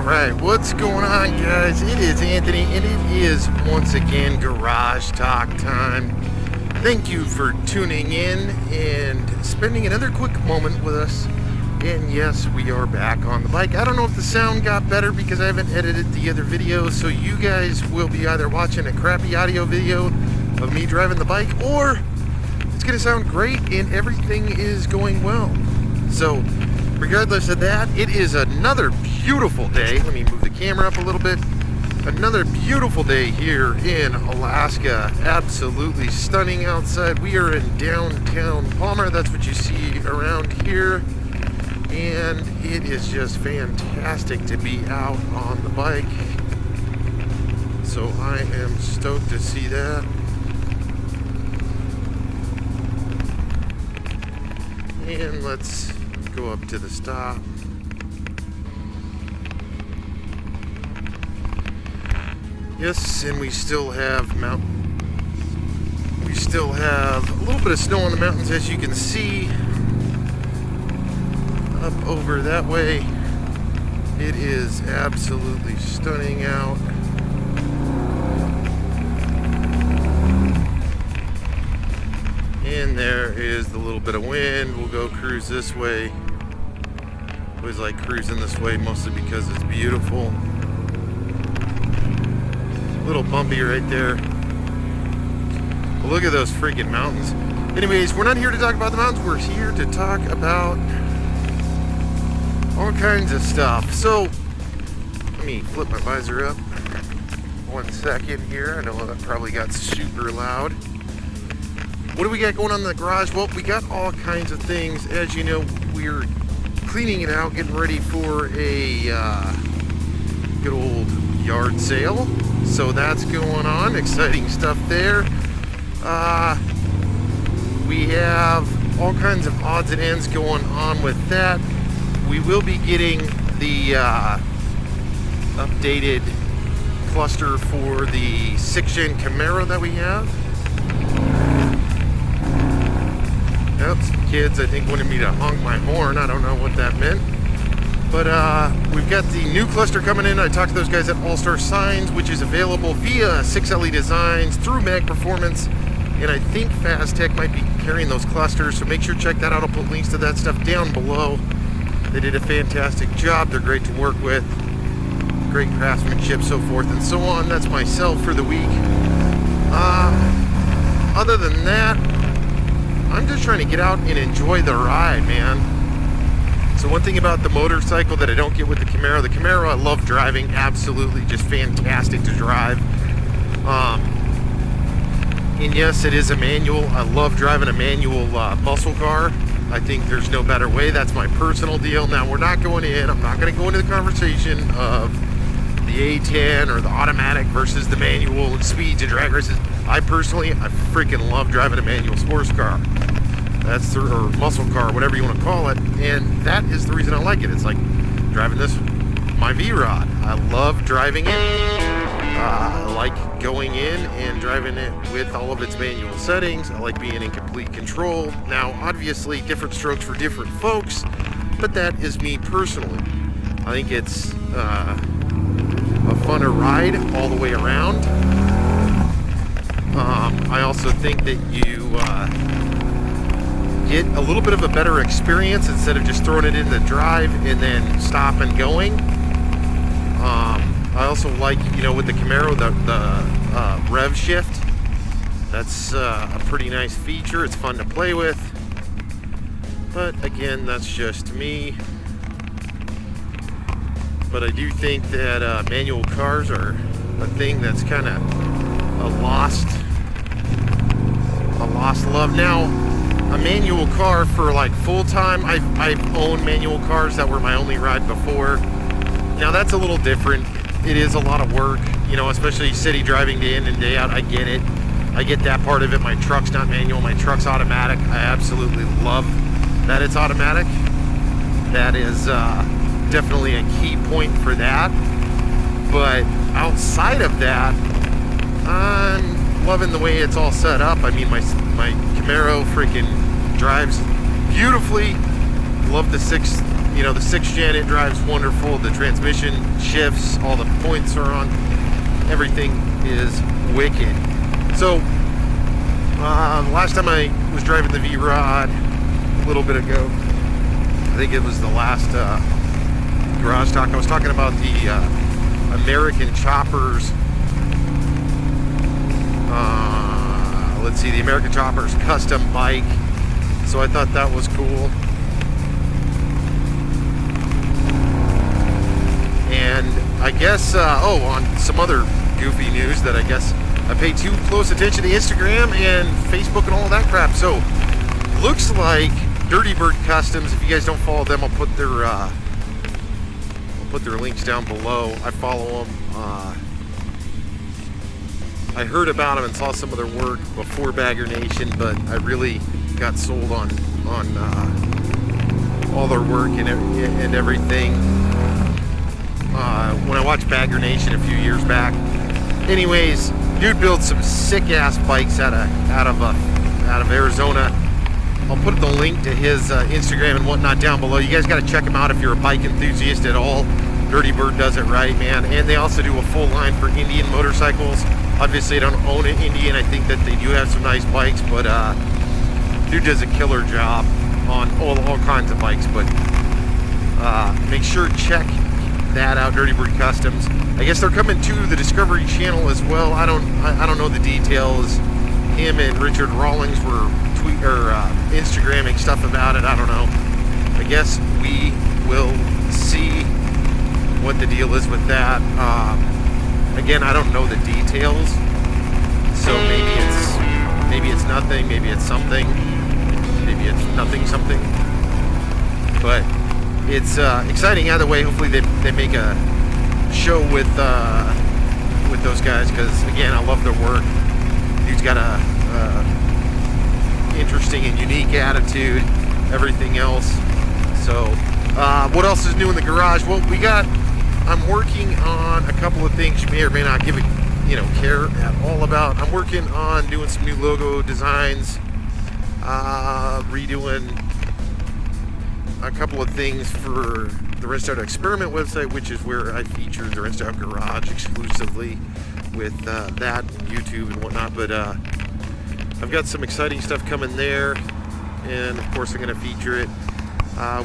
Alright, what's going on, guys? It is Anthony, and it is once again Garage Talk time. Thank you for tuning in and spending another quick moment with us. And yes, we are back on the bike. I don't know if the sound got better because I haven't edited the other videos, so you guys will be either watching a crappy audio video of me driving the bike, or it's going to sound great and everything is going well. So, regardless of that, it is another beautiful day. Let me move the camera up a little bit. Another beautiful day here in Alaska. Absolutely stunning outside. We are in downtown Palmer. That's what you see around here. And it is just fantastic to be out on the bike. So I am stoked to see that. And let's go up to the stop. Yes, and we still have a little bit of snow on the mountains, as you can see. Up over that way, it is absolutely stunning out. And there is the little bit of wind. We'll go cruise this way. Always like cruising this way, mostly because it's beautiful. A little bumpy right there. But look at those freaking mountains. Anyways, we're not here to talk about the mountains. We're here to talk about all kinds of stuff. So, let me flip my visor up. 1 second here. I know that probably got super loud. What do we got going on in the garage? Well, we got all kinds of things. As you know, we're cleaning it out, getting ready for a good old yard sale. So that's going on. Exciting stuff there. We have all kinds of odds and ends going on with that. We will be getting the updated cluster for the 6th-gen Camaro that we have. Yep, some kids, I think, wanted me to honk my horn. I don't know what that meant. But we've got the new cluster coming in. I talked to those guys at All Star Signs, which is available via 6LE Designs through Mag Performance. And I think Fast Tech might be carrying those clusters, so make sure to check that out. I'll put links to that stuff down below. They did a fantastic job. They're great to work with. Great craftsmanship, so forth and so on. That's myself for the week. Other than that, I'm just trying to get out and enjoy the ride, man. So one thing about the motorcycle that I don't get with the Camaro I love driving, absolutely just fantastic to drive. And yes, it is a manual. I love driving a manual muscle car. I think there's no better way. That's my personal deal. Now, I'm not going to go into the conversation of the A10 or the automatic versus the manual and speeds and drag races. I freaking love driving a manual sports car. Or muscle car, whatever you want to call it. And that is the reason I like it. It's like driving my VROD. I love driving it. I like going in and driving it with all of its manual settings. I like being in complete control. Now, obviously, different strokes for different folks, but that is me personally. I think it's a funner ride all the way around. I also think that you get a little bit of a better experience instead of just throwing it in the drive and then stop and going. I also like, with the Camaro, the rev shift. That's a pretty nice feature. It's fun to play with. But again, that's just me. But I do think that manual cars are a thing that's kind of a lost love. Now, a manual car for like full time, I've owned manual cars that were my only ride before. Now that's a little different. It is a lot of work, especially city driving day in and day out. I get it. I get that part of it. My truck's not manual. My truck's automatic. I absolutely love that it's automatic. That is definitely a key point for that. But outside of that, I'm loving the way it's all set up. I mean, my Camaro freaking drives beautifully. Love the 6th You know, the 6th gen, it drives wonderful. The transmission shifts, all the points are on. Everything is wicked. So, last time I was driving the VROD a little bit ago, I think it was the last Garage Talk, I was talking about the American Choppers. Let's see, the American Choppers custom bike. So I thought that was cool. And I guess, on some other goofy news that I guess I pay too close attention to Instagram and Facebook and all that crap. So, looks like Dirty Bird Customs, if you guys don't follow them, I'll put their links down below. I follow them. I heard about them and saw some of their work before Bagger Nation, but I really got sold on all their work and everything when I watched Bagger Nation a few years back. Anyways, dude builds some sick ass bikes out of Arizona. I'll put the link to his Instagram and whatnot down below. You guys got to check him out if you're a bike enthusiast at all. Dirty Bird does it right, man. And they also do a full line for Indian motorcycles. Obviously, I don't own an Indian. I think that they do have some nice bikes, but dude does a killer job on all kinds of bikes. But make sure to check that out, Dirty Bird Customs. I guess they're coming to the Discovery Channel as well. I don't know the details. Him and Richard Rawlings were Instagramming stuff about it. I don't know. I guess we will see what the deal is with that. Again, I don't know the details, so maybe it's nothing, maybe it's something, maybe it's nothing something. But it's exciting either way. Hopefully they make a show with those guys, because again, I love their work. Dude's got a interesting and unique attitude, everything else. So what else is new in the garage? Well, I'm working on a couple of things you may or may not care at all about. I'm working on doing some new logo designs, redoing a couple of things for the Rent Out Experiment website, which is where I feature the Rent Out Garage exclusively with that, YouTube and whatnot. But I've got some exciting stuff coming there, and of course I'm going to feature it.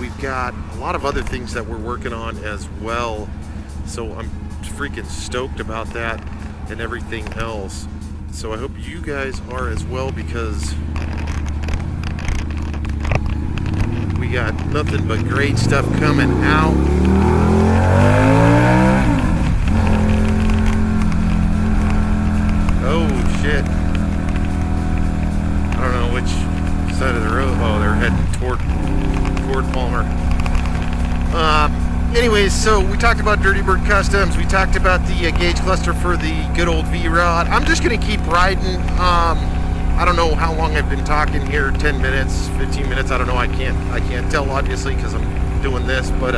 We've got a lot of other things that we're working on as well, so I'm freaking stoked about that and everything else. So I hope you guys are as well, because we got nothing but great stuff coming out. Oh shit, I don't know which side of the road. Oh, they're heading toward Palmer. Anyways, so we talked about Dirty Bird Customs. We talked about the gauge cluster for the good old VROD. I'm just going to keep riding. I don't know how long I've been talking here, 10 minutes, 15 minutes. I don't know. I can't tell, obviously, because I'm doing this. But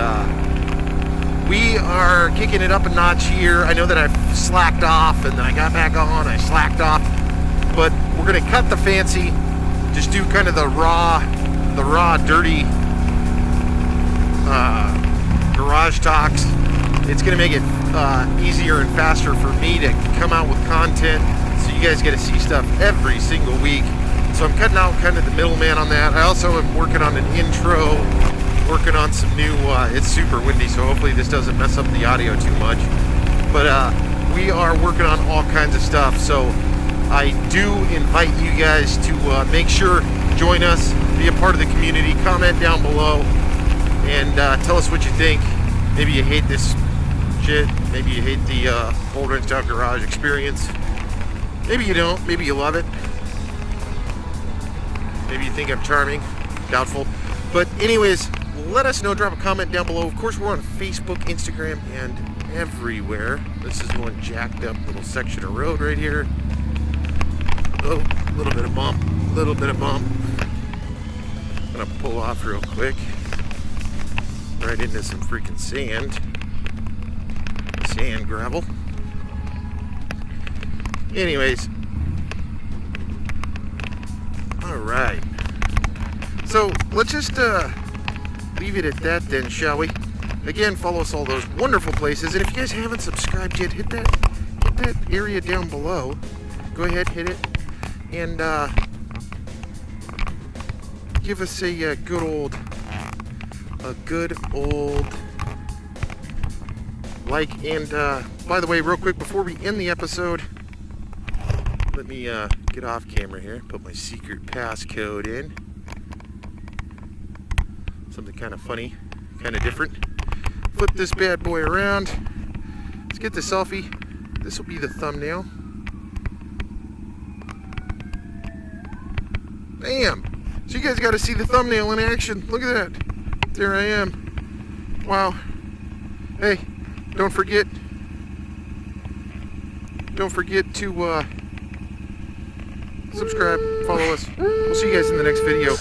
we are kicking it up a notch here. I know that I've slacked off, and then I got back on. I slacked off. But we're going to cut the fancy. Just do kind of the raw, dirty garage talks. It's going to make it easier and faster for me to come out with content, so you guys get to see stuff every single week. So I'm cutting out kind of the middleman on that. I also am working on an intro, working on some new, it's super windy, so hopefully this doesn't mess up the audio too much. But we are working on all kinds of stuff, so I do invite you guys to make sure, join us, be a part of the community, comment down below, and tell us what you think. Maybe you hate this shit. Maybe you hate the whole Wrenched Out Garage experience. Maybe you don't. Maybe you love it. Maybe you think I'm charming. Doubtful. But anyways, let us know. Drop a comment down below. Of course, we're on Facebook, Instagram, and everywhere. This is one jacked up little section of road right here. Oh, a little bit of bump. I'm gonna pull off real quick. Right into some freaking sand gravel. Anyways, all right. So let's just do leave it at that then, shall we? Again, follow us all those wonderful places. And if you guys haven't subscribed yet, hit that area down below. Go ahead, hit it. And give us a good old like. And by the way, real quick before we end the episode, let me get off camera here, put my secret passcode in. Something kind of funny, kind of different. Flip this bad boy around. Let's get the selfie. This will be the thumbnail. Bam! So you guys got to see the thumbnail in action. Look at that. There I am. Wow. Hey, don't forget to subscribe, follow us. We'll see you guys in the next video.